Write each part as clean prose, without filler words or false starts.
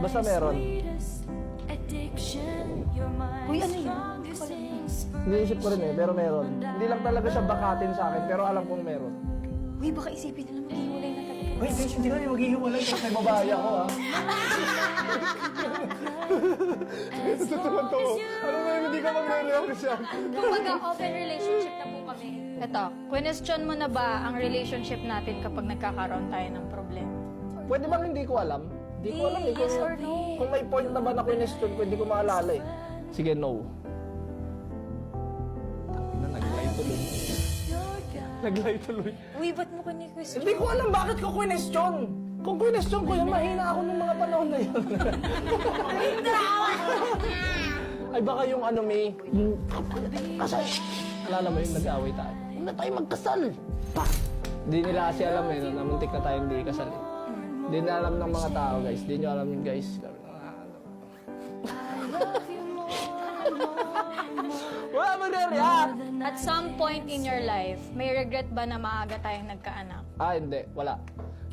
Basta meron. Uy, ano yun? Iniisip ko rin eh, pero meron. Hindi lang talaga siya bakatin sa akin, pero alam kong meron. Uy, baka isipin nila maghiwalay na talaga. Wait, guys, hindi kami maghihiwalay kasi babae ako, ha? Tutulog ko. Ano ba yun, hindi ka magre-reaction? Kumbaga, open relationship na po kami. Ito, question mo na ba ang relationship natin kapag nagkakaroon tayo ng problema? Pwede bang hindi ko alam? Hindi ko alam eh. Yes or no? Kung may point na ba na question ko, hindi ko maalala eh. Sige, no. Tangina, nag-lie tuloy. Nag-lie tuloy. Uy, ba't mo kini-question? Hindi ko alam bakit ko question. Kung question ko yun, mahina ako ng mga panahon na yun. Ay baka yung ano may... Kasal. Alala mo yung nag-aaway tayo. Huwag na tayo magkasal. Pa! Hindi nila kasi alam eh, no, namuntik na tayo hindi kasal eh. Hindi na alam ng mga tao guys. Hindi nyo alam yun guys. Wala mag-react! At some point in your life, may regret ba na maaga tayong nagkaanak? Ah, hindi. Wala.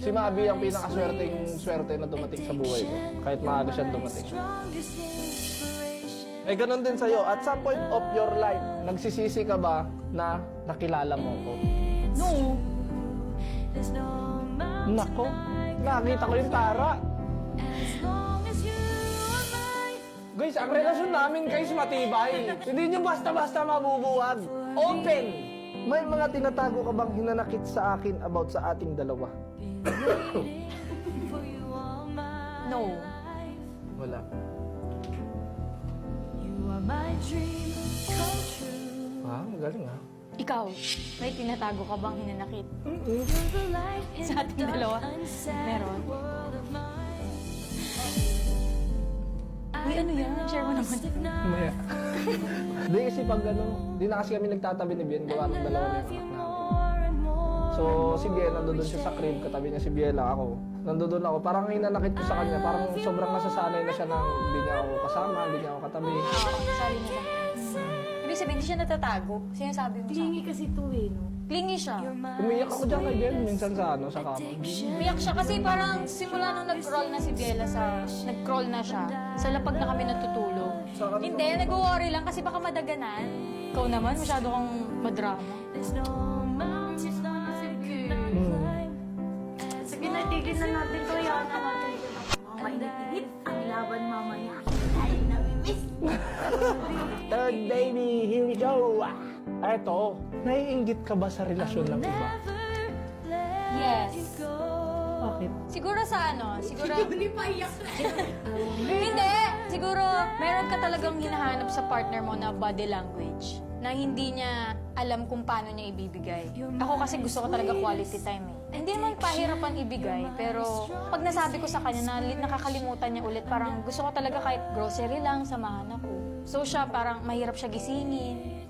Si Mabi ang pinakaswerteng na dumating sa buhay ko. Kahit maaga siya dumating. Eh, ganun din sa'yo. At some point of your life, nagsisisi ka ba na nakilala mo ko? No. Nako, nakita ko yung tara. Guys, ang relasyon namin guys matibay. Hindi nyo basta-basta mabubuwag. Open! May mga tinatago ka bang hinanakit sa akin about sa ating dalawa? No. Wala. Ah, magaling ah. Ikaw, may tinatago ka bang hinanakit? Sa ating dalawa? Meron? Uy, ano yan? Share mo naman. Maya. Hindi kasi pag ano, di na kasi kami nagtatabi ni Bien, gawa ng dalawa na yung anak namin. So, si Bien, nandoon siya sa crib, katabi niya si Biela, ako. Nandoon ako, parang hinanakit ko sa kanya, parang sobrang nasasanay na siya ng hindi niya ako kasama, hindi niya ako katabi. Sorry na lang. Ibig sabihin, hindi siya natatago. Sinasabi mo sa Clingy kasi to eh, no? Clingy siya. Umiyak ako dyan kay Bien, minsan sa ano, sa kama. Umiyak siya kasi parang simula nung nag-crawl na si Bella nag-crawl na siya, sa lapag na kami natutulog. Hindi, nag-worry lang kasi baka madaganan. Ikaw naman, masyado kang madrama. Sige na, tigil na natin to. Yan na natin. Mga mainit-init. Ang laban mamaya. Ay, namimiss. Third baby, here we go! Eto, naiinggit ka ba sa relasyon ng iba? Yes. Bakit? Siguro sa ano, siguro... Hindi pa iyak na. Hindi! Siguro, meron ka talagang hinahanap sa partner mo na body language na hindi niya alam kung paano niya ibibigay. Ako kasi gusto ko talaga quality time eh. Hindi naman pahirapan ibigay, pero pag nasabi ko sa kanya na nakakalimutan niya ulit, parang gusto ko talaga kahit grocery lang, samahan ako. So siya, parang mahirap siya gisingin.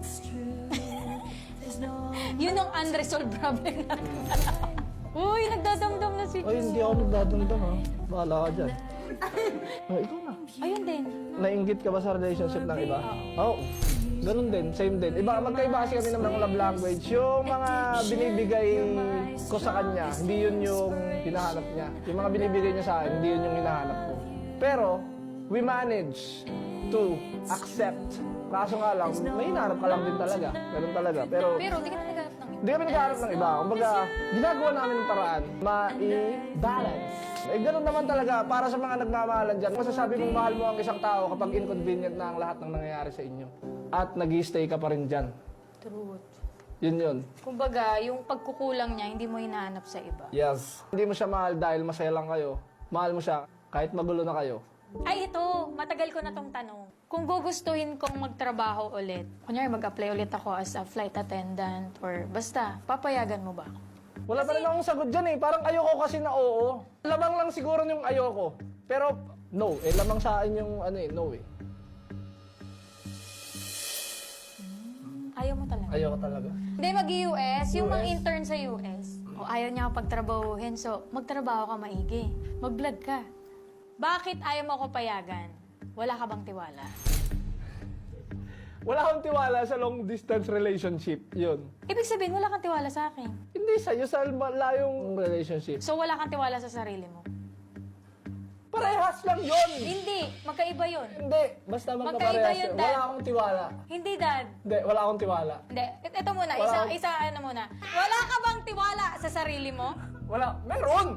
Yun ang unresolved problem natin. Uy, nagdadamdam na si Ay, hindi ako nagdadamdam ha. Bahala ka dyan. Oh, ikaw na. Ayun din. Nainggit ka ba sa relationship ng iba? Oo. Ganun din, same din. Magkaiba kasi kami ng mga love language. Yung mga binibigay ko sa kanya, hindi yun yung hinahanap niya. Yung mga binibigay niya sa akin, hindi yun yung hinahanap ko. Pero, we manage to accept. Kaso nga lang, may hinahanap ka lang din talaga. Ganun talaga. Pero Pero hindi ka na naghanap ng iba. hindi kami naghahanap ng iba. Kumbaga, ginagawa namin ng paraan, ma-i-balance. Eh, ganun naman talaga. Para sa mga nagmamahalan dyan, masasabi mong mahal mo ang isang tao kapag inconvenient na ang lahat ng nangyayari sa inyo. At nag-i-stay ka pa rin dyan. Truth. Yun yun. Kumbaga, yung pagkukulang niya, hindi mo hinahanap sa iba. Yes. Hindi mo siya mahal dahil masaya lang kayo. Mahal mo siya kahit magulo na kayo. Ay, ito. Matagal ko na tong tanong. Kung gugustuhin kong magtrabaho ulit, kunyari mag-apply ulit ako as a flight attendant or basta, papayagan mo ba ako? Wala pa rin akong sagot dyan eh. Parang ayoko kasi na oo. Lamang lang siguro yung ayoko. Pero no. Eh, lamang sa akin yung ano eh, no eh. Ayaw mo talaga. Ayoko talaga. Hindi, mag-US. Yung mga intern sa US. O ayaw niya ako pagtrabahuhin, so magtrabaho ka maigi. Mag-vlog ka. Bakit ayaw mo ako payagan? Wala ka bang tiwala? Wala akong tiwala sa long distance relationship. Yun. Ibig sabihin, wala kang tiwala sa akin. Hindi sa'yo, sa layong relationship. So wala kang tiwala sa sarili mo. Parehas lang yun! Hindi, magkaiba yun. Hindi, basta Magkaiba magkaparehas yun, yun. Dad. Wala akong tiwala. Hindi, Dad. Hindi, wala akong tiwala. Hindi, ito muna, Wala. isa ano muna. Wala ka bang tiwala sa sarili mo? Wala, meron!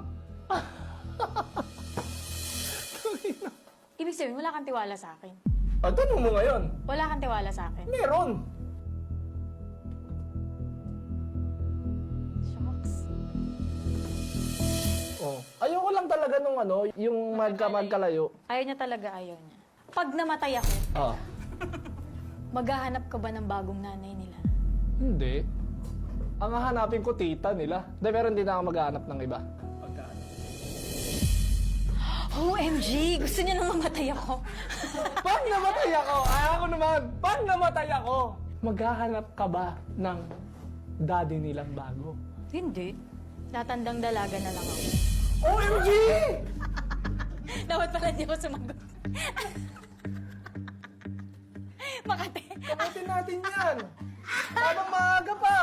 Ibig sabihin, wala kang tiwala sa akin. Tanong mo ngayon. Wala kang tiwala sa akin. Meron! Shucks. Oh. Ayoko lang talaga nung yung magkalayo. Ayaw niya talaga, ayaw niya. Pag namatay ako, Ah. maghahanap ka ba ng bagong nanay nila? Hindi. Ang hahanapin ko, tita nila. Hindi, pero hindi na ako maghahanap ng iba. OMG! Gusto niya nang mamatay ako. Pag namatay ako, ako naman, pag namatay ako, maghahanap ka ba ng daddy nilang bago? Hindi. Tatandang dalaga na lang ako. OMG! Dapat pala di ako sumagot. Makate. Kamutin natin yan! Habang maaga pa!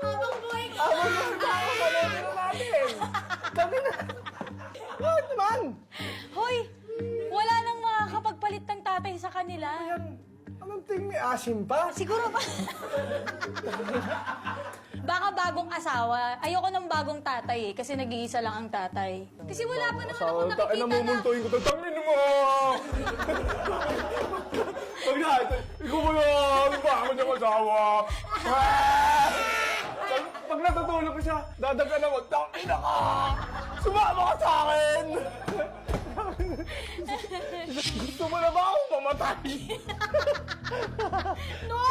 Habang buhay ka. Habang maaga pa, kamutin na natin! Sabi na! Bakit naman? Hoy! Wala nang makakapagpalit ng tatay sa kanila. Yan, anong ting may asim pa? Siguro ba? Baka bagong asawa. Ayoko ng bagong tatay eh, kasi nag-iisa lang ang tatay. Kasi wala pa naman ako nakikita na... Namumultuin ko, tangin mo! Pag natin, ikaw mo lang, baka mo niyang asawa. Pag natutulog ko siya, dadagyan ako, tangin na ka! Sumama ka sa akin! Gusto mo na ba akong mamatay? No!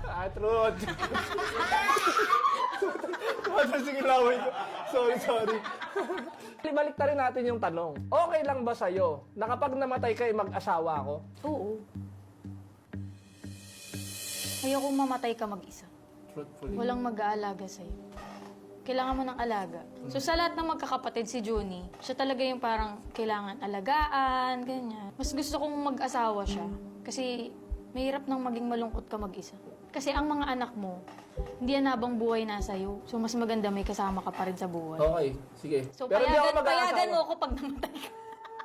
Ah, truth. Sige, laway ko. Sorry. Ibalik na rin natin yung tanong. Okay lang ba sa'yo na kapag namatay ka, mag-asawa ako? Oo. Ayokong mamatay ka mag-isa. Truthfully. Walang mag-aalaga sa'yo. Kailangan mo ng alaga. So sa lahat ng magkakapatid si Junie, siya talaga yung parang kailangan alagaan, ganyan. Mas gusto kong mag-asawa siya. Kasi mahirap nang maging malungkot ka mag-isa. Kasi ang mga anak mo, hindi yan habang buhay nasa'yo. So mas maganda may kasama ka pa rin sa buhay. Okay, sige. So Pero hindi ako payagan mo mag-aasawa. ako pag namatay ka.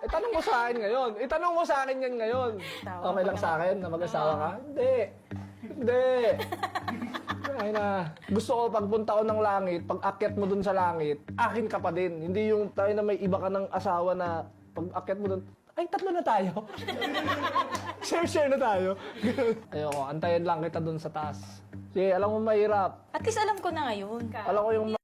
Tanong mo sa akin ngayon. Itanong mo sa akin yan ngayon. Tawa Okay ka lang sa naman. akin na mag-asawa ka? Hindi. Ay na. Gusto ko pagpunta ko ng langit, pag akyat mo dun sa langit, akin ka pa din. Hindi yung tayo na may iba ka ng asawa na pag akyat mo dun, ay, tatlo na tayo. Share na tayo. Ayoko, antayin lang kita dun sa taas. Sige, alam mo mahirap. At least alam ko na ngayon. Alam ko yung